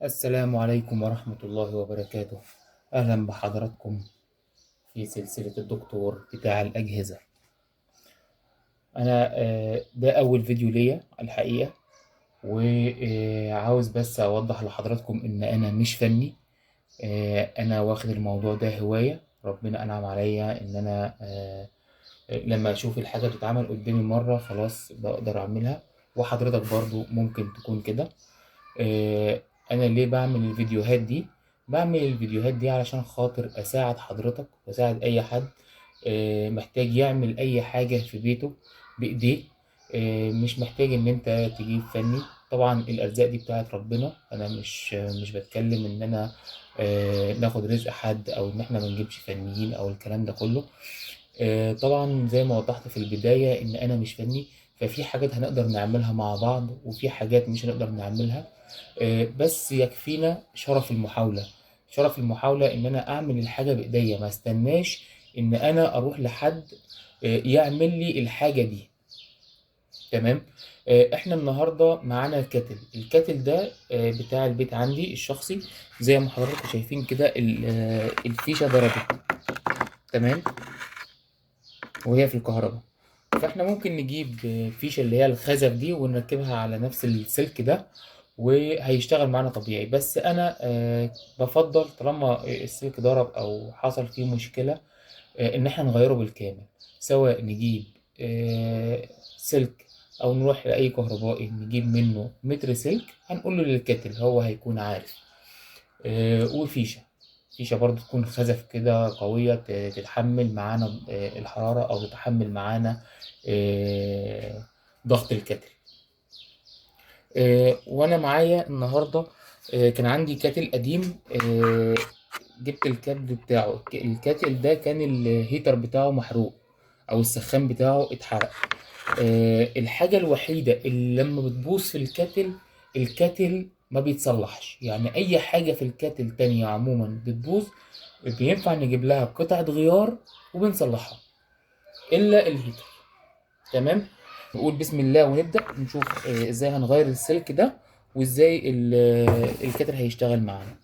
السلام عليكم ورحمة الله وبركاته. أهلا بحضراتكم في سلسلة الدكتور بتاع الأجهزة. أنا ده أول فيديو ليا الحقيقة، وعاوز بس أوضح لحضراتكم إن أنا مش فني. أنا واخد الموضوع ده هواية، ربنا أنعم عليا إن أنا لما أشوف الحاجة بتتعمل قدامي مرة خلاص بقدر أعملها، وحضرتك برضو ممكن تكون كده. انا ليه بعمل الفيديوهات دي؟ بعمل الفيديوهات دي علشان خاطر اساعد حضرتك واساعد اي حد محتاج يعمل اي حاجة في بيته بايديه. مش محتاج ان انت تجيب فني. طبعا الارزاق دي بتاعت ربنا، انا مش بتكلم ان انا ناخد رزق حد او ان احنا ما نجيبش فنيين او الكلام ده كله. طبعا زي ما وضحت في البداية ان انا مش فني، ففي حاجات هنقدر نعملها مع بعض وفي حاجات مش هنقدر نعملها. بس يكفينا شرف المحاولة. شرف المحاولة إن أنا أعمل الحاجة بإيديا، ما استناش إن أنا أروح لحد يعمل لي الحاجة دي. تمام. إحنا النهاردة معانا الكاتل ده بتاع البيت عندي الشخصي. زي ما حضراتكم شايفين كده الفيشة ضربت. تمام. وهي في الكهرباء، فاحنا ممكن نجيب فيشة اللي هي الخزف دي ونركبها على نفس السلك ده وهيشتغل معانا طبيعي. بس انا بفضل طالما السلك ضرب او حصل فيه مشكلة ان احنا نغيره بالكامل، سواء نجيب سلك او نروح لاي كهربائي نجيب منه متر سلك هنقول له للكتل، هو هيكون عارف. فيشة برضو تكون خزف كده قوية تتحمل معانا الحرارة أو تتحمل معانا ضغط الكتل. وأنا معايا النهاردة كان عندي كاتل قديم. جبت الكابل بتاعه. الكاتل ده كان الهيتر بتاعه محروق أو السخان بتاعه اتحرق. الحاجة الوحيدة اللي لما بتبوظ في الكاتل ما بيتصلحش. يعني أي حاجة في الكاتل تانية عموما بتبوظ بينفع نجيب لها قطعة غيار وبنصلحها إلا الهيتر. تمام. نقول بسم الله ونبدأ نشوف إزاي هنغير السلك ده وإزاي الكاتل هيشتغل معانا.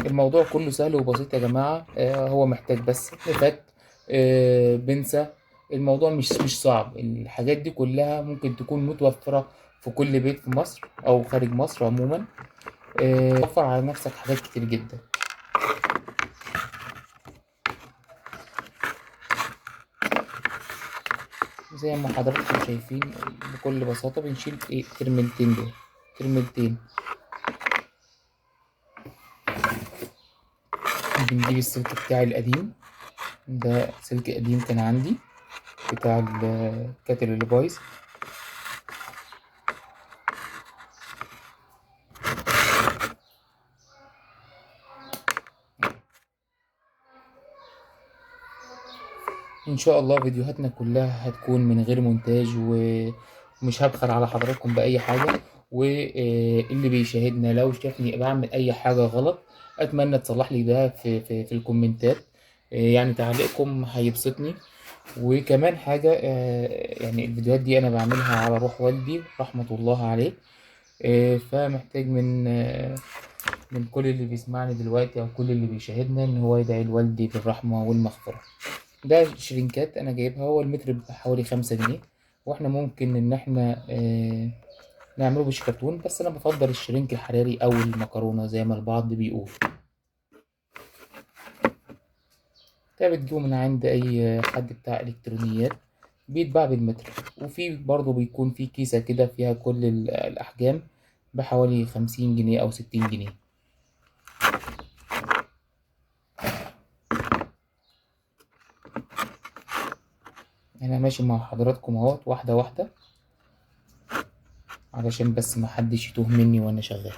الموضوع كله سهل وبسيط يا جماعة. هو محتاج بس نفك بنسى. الموضوع مش صعب. الحاجات دي كلها ممكن تكون متوفرة في كل بيت في مصر أو خارج مصر عموما. وفر على نفسك حاجات كتير جدا. زي ما حضراتكم شايفين بكل بساطة بنشيل ترميلتين دول، ترميلتين. بنجيب السلك بتاعي القديم ده، سلك قديم كان عندي بتاع الكاتل اللي بايظ. ان شاء الله فيديوهاتنا كلها هتكون من غير مونتاج ومش هبخل على حضراتكم باي حاجه. واللي بيشاهدنا لو شافني بعمل اي حاجه غلط اتمنى تصلح لي ده في الكومنتات. يعني تعليقكم هيبسطني. وكمان حاجه يعني الفيديوهات دي انا بعملها على روح والدي رحمه الله عليه. فمحتاج من كل اللي بيسمعني دلوقتي او كل اللي بيشاهدنا ان هو يدعي لوالدي بالرحمه والمغفره. ده شرينكات انا جايبها، هو المتر بحوالي 5 جنيه. واحنا ممكن ان احنا نعمله بالشكرتون، بس انا بفضل الشرينك الحراري او المكرونة زي ما البعض بيقول. ده بتجيبه من عند اي حد بتاع الكترونيات بيتباع بالمتر. وفي برضه بيكون في كيسة كده فيها كل الاحجام بحوالي 50 جنيه او 60 جنيه. انا ماشي مع حضراتكم اهوت واحدة واحدة علشان بس محدش يتوه مني وانا شغال.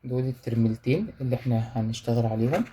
دول الترميلتين اللي احنا هنشتغل عليهم.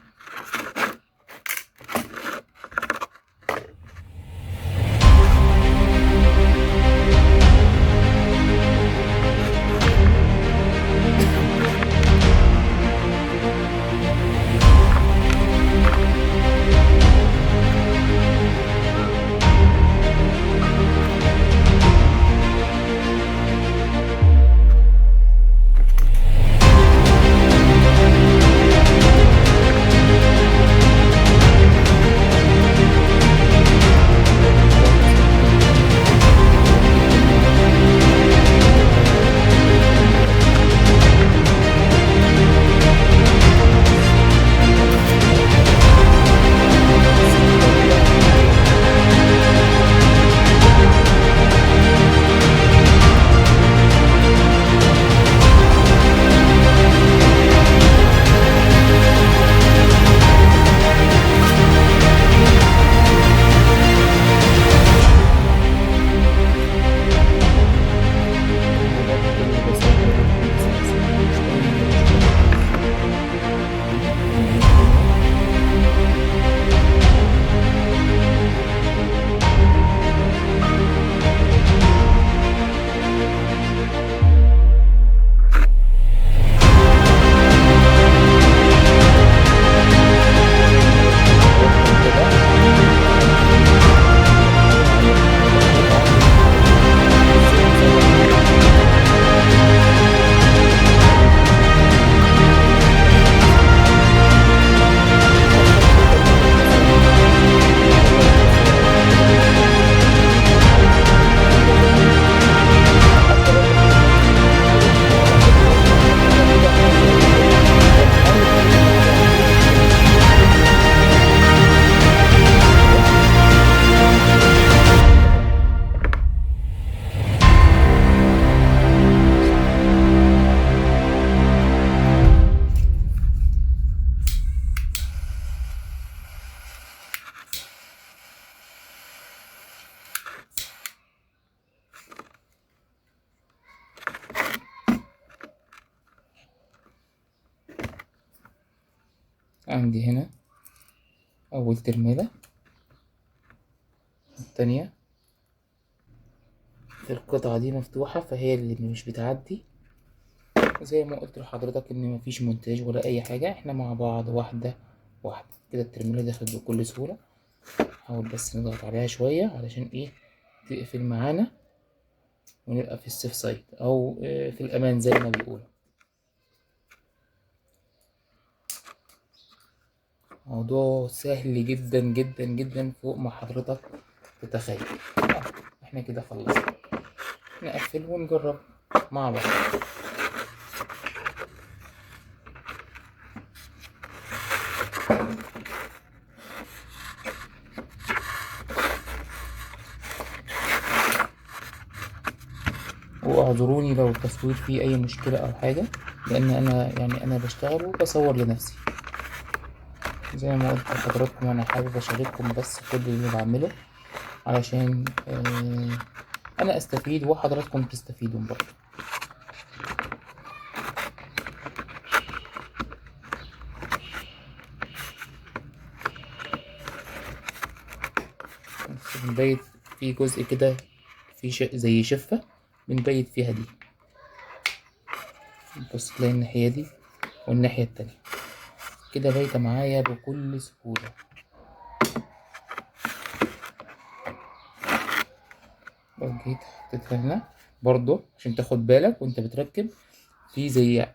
عندي هنا أول ترميلة، التانية في القطعة دي مفتوحة فهي اللي مش بتعدي. زي ما قلت لحضرتك إن مفيش مونتاج ولا أي حاجة، احنا مع بعض واحدة واحدة كده. الترميلة دخلت بكل سهولة. حاول بس نضغط عليها شوية علشان ايه تقفل معانا ونبقى في السيف سايد أو في الأمان زي ما بيقولوا. موضوع سهل جدا جدا جدا فوق ما حضرتك تتخيل. احنا كده خلصنا، نقفل ونجرب مع بعض. واعذروني لو التصوير فيه اي مشكلة او حاجة، لان انا بشتغل وبصور لنفسي. زي ما قلت لحضراتكم انا حابب اشارككم بس كل اللي بعمله علشان انا استفيد وحضراتكم تستفيدوا برضه. بنبيت في جزء كده في زي شفة بنبيت فيها دي. بص تلاقي الناحية دي والناحية التانية كده بايتة معايا بكل سهولة. لو جيت حطيتها هنا برضو عشان تاخد بالك وانت بتركب، في زي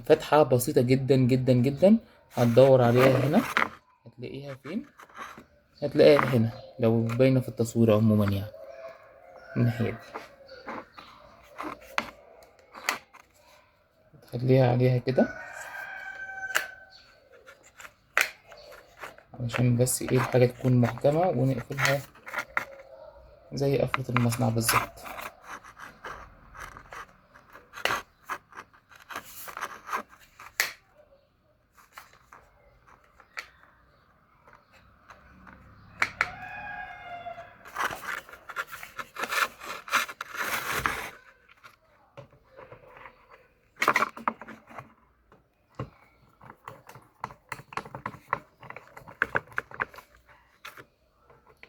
فتحة بسيطة جدا جدا جدا هتدور عليها هنا. هتلاقيها فين؟ هتلاقيها هنا لو باينة في التصوير عموما يعني الناحية دي. تخليها عليها كده علشان بس ايه الحاجة تكون محكمة ونقفلها زي قفلة المصنع بالظبط.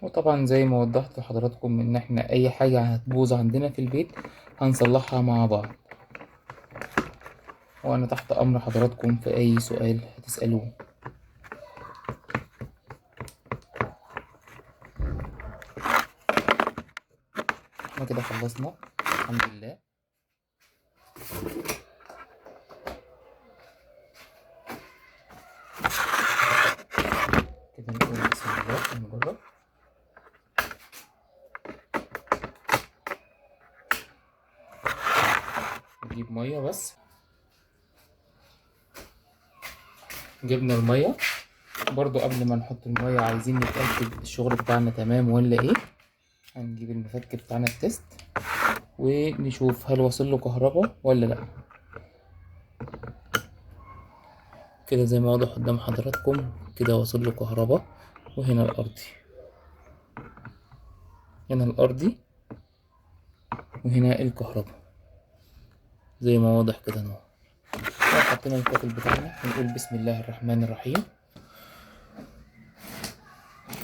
وطبعا زي ما وضحت لحضراتكم ان احنا اي حاجة هتبوظ عندنا في البيت هنصلحها مع بعض، وانا تحت امر حضراتكم في اي سؤال هتسألوه. احنا كده خلصنا الحمد لله. كده نقول بسم الله ونجرب. نجيب مية بس. جبنا المية برضو. قبل ما نحط المية عايزين نتأكد الشغل بتاعنا تمام ولا ايه. هنجيب المفك بتاعنا التست ونشوف هل وصل له كهرباء ولا لا. كده زي ما واضح قدام حضراتكم كده وصل له كهرباء. وهنا الأرضي، هنا الأرضي وهنا الكهرباء زي ما واضح كده نور. حطينا الكاتل بتاعنا ونقول بسم الله الرحمن الرحيم.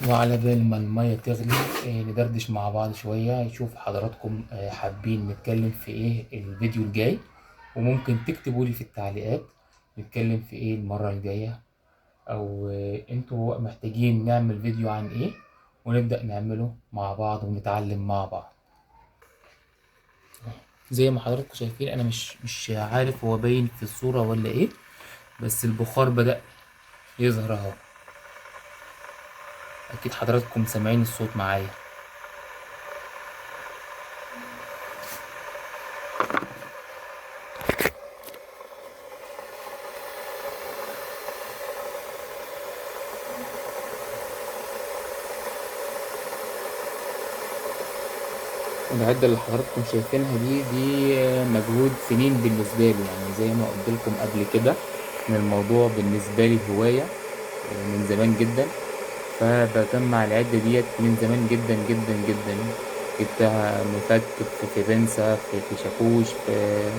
وعلى بال ما المية تغلي ندردش مع بعض شوية. يشوف حضراتكم حابين نتكلم في ايه الفيديو الجاي، وممكن تكتبوا لي في التعليقات نتكلم في ايه المرة الجاية، او انتوا محتاجين نعمل فيديو عن ايه ونبدأ نعمله مع بعض ونتعلم مع بعض. زي ما حضراتكم شايفين انا مش عارف هو باين في الصورة ولا ايه، بس البخار بدأ يظهر اهو. اكيد حضراتكم سامعين الصوت معايا. العدة اللي حضراتكم شايفينها دي مجهود سنين بالنسبة لي. يعني زي ما قلت لكم قبل كده ان الموضوع بالنسبة لي هواية من زمان جدا. فبجمع العدة ديت من زمان جدا جدا جدا. جبتها مفك في بنسة في شاكوش في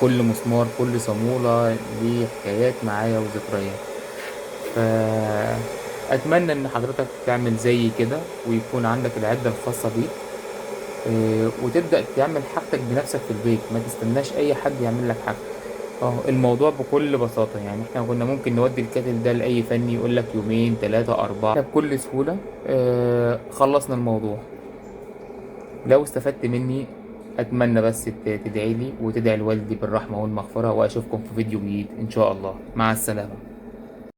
كل مسمار كل صامولة ليه حكايات معايا وذكريات. فأتمنى إن حضرتك تعمل زي كده ويكون عندك العدة الخاصة بيك، وتبدأ تعمل حاجتك بنفسك في البيت، ما تستناش أي حد يعمل لك حاجة. الموضوع بكل بساطة، يعني احنا كنا ممكن نودي الكاتل ده لأي فني يقول لك يومين تلاتة أربعة، احنا بكل سهولة خلصنا الموضوع. لو استفدت مني أتمنى بس تدعي لي وتدعي لوالدي بالرحمة والمغفرة، وأشوفكم في فيديو جديد إن شاء الله. مع السلامة.